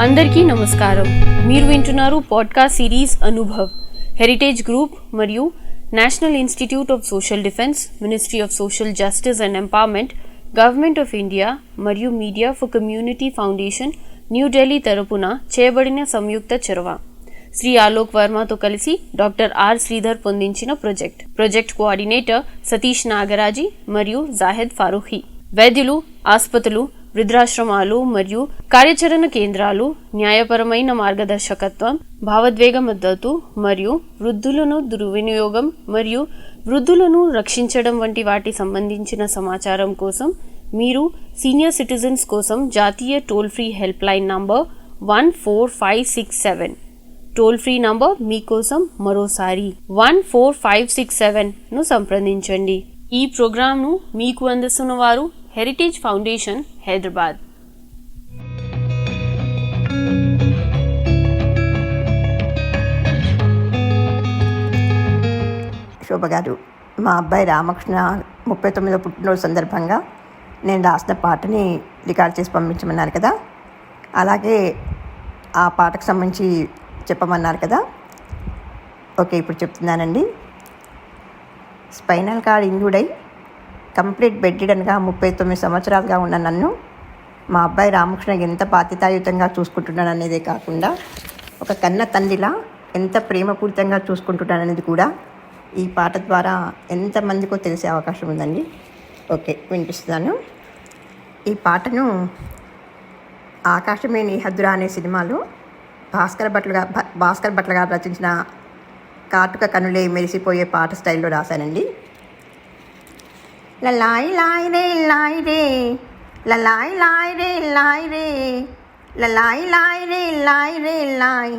అందరికీ నమస్కారం. మీరు వింటున్నారు podcast series Anubhav, heritage group మరియు national institute of social defence, ministry of social justice and empowerment, government of India మరియు media for community foundation New Delhi తరపున చేయబడిన సంయుక్త చొరవ. శ్రీ ఆలోక్ వర్మతో కలిసి డాక్టర్ ఆర్ శ్రీధర్ పొందించిన ప్రాజెక్ట్ కోఆర్డినేటర్ సతీష్ నాగరాజీ మరియు జాహెద్ ఫారూఖీ. వైద్యులు, ఆసుపత్రులు, వృద్ధాశ్రమాలు మరియు కార్యాచరణ కేంద్రాలు న్యాయపరమైన మార్గదర్శకత్వం, భావోద్వేగ మద్దతు మరియు వృద్ధులను దుర్వినియోగం మరియు వృద్ధులను రక్షించడం వంటి వాటి సంబంధించిన సమాచారం కోసం మీరు సీనియర్ సిటిజన్స్ కోసం జాతీయ toll free help line number 14567 toll free number మీకోసం మరోసారి 14567ను సంప్రదించండి. ఈ ప్రోగ్రాంను మీకు అందిస్తున్న వారు హెరిటేజ్ ఫౌండేషన్, హైదరాబాద్. శోభ గారు, మా అబ్బాయి రామకృష్ణ 39వ పుట్టినరోజు సందర్భంగా నేను రాసిన పాటని రికార్డ్ చేసి పంపించమన్నారు కదా, అలాగే ఆ పాటకు సంబంధించి చెప్పమన్నారు కదా. ఓకే, ఇప్పుడు చెప్తున్నానండి. స్పైనల్ కార్డ్ ఇంజూర్డ్ అయి కంప్లీట్ బెడ్ రిడన్గా 39 సంవత్సరాలుగా ఉన్న నన్ను మా అబ్బాయి రామకృష్ణ ఎంత బాధ్యతాయుతంగా చూసుకుంటున్నాననేదే కాకుండా ఒక కన్న తండ్రిలా ఎంత ప్రేమపూరితంగా చూసుకుంటున్నాననేది కూడా ఈ పాట ద్వారా ఎంతమందికో తెలిసే అవకాశం ఉందండి. ఓకే, వినిపిస్తున్నాను. ఈ పాటను ఆకాశమే నీ హద్దురా అనే సినిమాలో భాస్కర్ భట్ల గారు రచించిన కాటుక కనులే మెరిసిపోయే పాట స్టైల్లో రాశానండి. లలాయ్ లాయ్ రే లాయ్ రే, లలాయ్ లాయ్ రే లాయ్ రే, లలాయ్ లాయ్ రే లాయ్ రే లాయ్,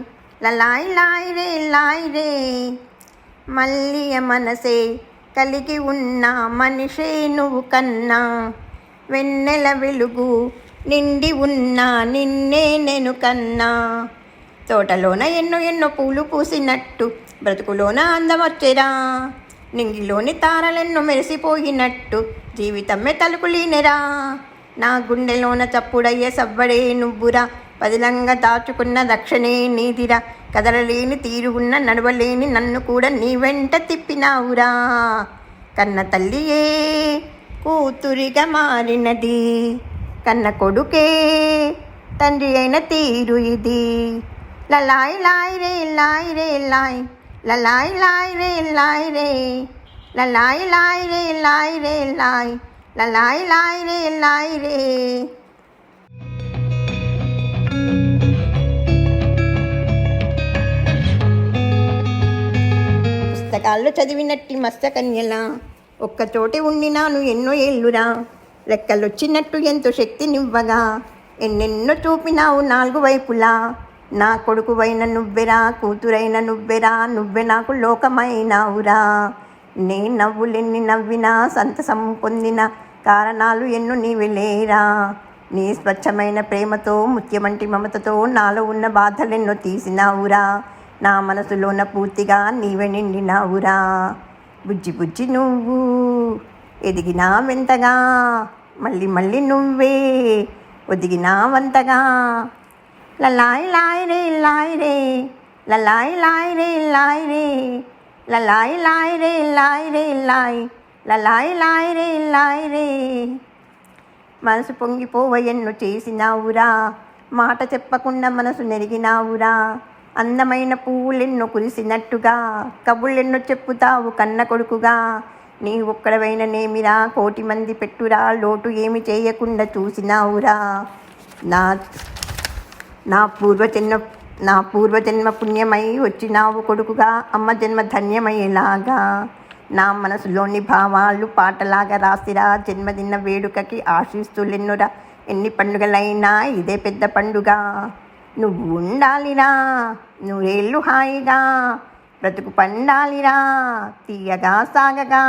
లలాయ్ లాయ్ రే లాయ్ రే. మల్లియ మనసే కలిగి ఉన్న మనిషే నువ్వు కన్నా, వెన్నెల వెలుగు నిండి ఉన్నా నిన్నే నేను కన్నా. తోటలోన ఎన్నో ఎన్నో పూలు పూసినట్టు బ్రతుకులోన అందం వచ్చేరా, నింగిలోని తారలెన్నో మెరిసిపోయినట్టు జీవితమే తలుపులీనెరా. నా గుండెలోన చప్పుడయ్యే సవ్వడే నువ్వురా, పదిలంగా దాచుకున్న దక్షిణే నీదిరా. కదలలేని తీరు ఉన్న నడవలేని నన్ను కూడా నీ వెంట తిప్పినావురా. కన్న తల్లియే కూతురిగా మారినది, కన్న కొడుకే తండ్రి అయిన తీరు ఇది. లలాయ్ లాయ్ రే లాయ్ రే లాయ్, లలాయ్ లాయ్ రే లాయ్ రే, లలాయ్ లాయ్ రే లాయ్ రే లాయ్, లలాయ్ లాయ్ రే లాయ్ రే. పుస్తకాల్లో చదివినట్టి మత్స్యకన్యలా ఒక్కచోటి ఉండినాను ఎన్నో ఏళ్ళురా. లెక్కలొచ్చినట్టు ఎంతో శక్తినివ్వగా ఎన్నెన్నో చూపినావు నాలుగు వైపులా. నా కొడుకువైన నువ్వెరా, కూతురైన నువ్వెరా, నువ్వే నాకు లోకమైనావురా. నే నవ్వులెన్ని నవ్వినా సంతసం పొందిన కారణాలు ఎన్నో నీవెలేరా. నీ స్వచ్ఛమైన ప్రేమతో ముత్యమంటి మమతతో నాలో ఉన్న బాధలెన్నో తీసినావురా. నా మనసులోన పూర్తిగా నీవే నిండినావురా. బుజ్జి బుజ్జి నువ్వు ఎదిగినా వెంతగా, మళ్ళీ మళ్ళీ నువ్వే ఒదిగినావంతగా. లలాయ్ లాయ్ రే లాయ్ రే, లలాయ్ లాయ్ రే లాయ్ రే, లలాయ్ లాయ్ రే లాయ్ రే లాయ్, లలాయ్ లాయ్ రే లాయ్ రే. మనసు పొంగిపోవ ఎన్నో చేసినావురా, మాట చెప్పకుండా మనసు నెరిగినావురా. అందమైన పువ్వులెన్నో కురిసినట్టుగా కబుళ్ళెన్నో చెప్పుతావు కన్న కొడుకుగా. నీ ఒక్కడవైన నేమిరా, కోటి మంది పెట్టురా, లోటు ఏమి చేయకుండా చూసినావురా. నా పూర్వజన్మ పుణ్యమై వచ్చినావు కొడుకుగా, అమ్మ జన్మ ధన్యమయ్యేలాగా. నా మనసులోని భావాలు పాటలాగా రాసిరా, జన్మదిన వేడుకకి ఆశిస్తులెన్నురా. ఎన్ని పండుగలైనా ఇదే పెద్ద పండుగ. నువ్వు ఉండాలిరా నూరేళ్ళు హాయిగా, బ్రతుకు పండాలిరా తీయగా సాగగా.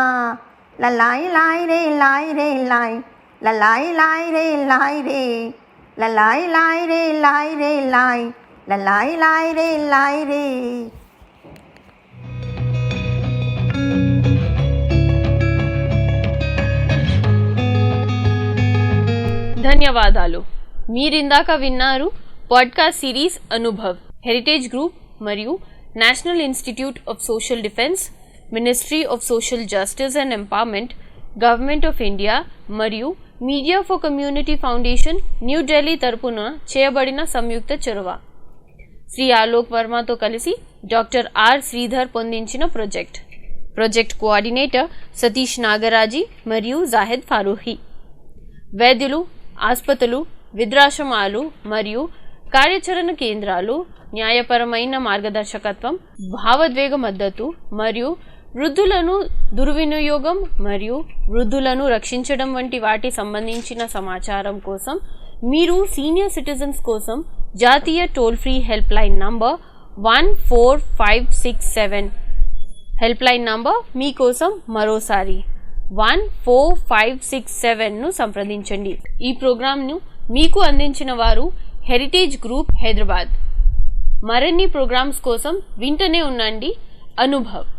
లలాయ్ లాయ్ రే లాయ్ రే లాయ్, లలాయ్ లాయ్ రే లాయ్ రే, లలాయ్ లాయ్ రే లాయ్ రే లాయ్, లలాయ్ లాయ్ రే లాయ్ రే. ధన్యవాదాలు. మీరిందాక విన్నారు podcast series Anubhav heritage group మరియు national institute of social defence, ministry of social justice and empowerment, government of India మరియు media for community foundation New Delhi తరపున చేయబడిన సంయుక్త చొరవ. శ్రీ ఆలోక్ వర్మతో కలిసి డాక్టర్ ఆర్ శ్రీధర్ పొందించిన ప్రాజెక్ట్ కోఆర్డినేటర్ సతీష్ నాగరాజీ మరియు జాహిద్ ఫారూహి. వైద్యులు, ఆసుపత్రులు, వృద్ధాశ్రమాలు మరియు కార్యాచరణ కేంద్రాలు న్యాయపరమైన మార్గదర్శకత్వం, భావోద్వేగ మద్దతు మరియు వృద్ధులను దుర్వినియోగం మరియు వృద్ధులను రక్షించడం వంటి వాటి సంబంధించిన సమాచారం కోసం మీరు సీనియర్ సిటిజన్స్ కోసం జాతీయ toll free help line number 14567 help line number మీకోసం మరోసారి 14567ను సంప్రదించండి. ఈ ప్రోగ్రాంను మీకు అందించిన వారు హెరిటేజ్ గ్రూప్ హైదరాబాద్. మరిన్ని ప్రోగ్రామ్స్ కోసం వింటూనే ఉండండి అనుభవ్.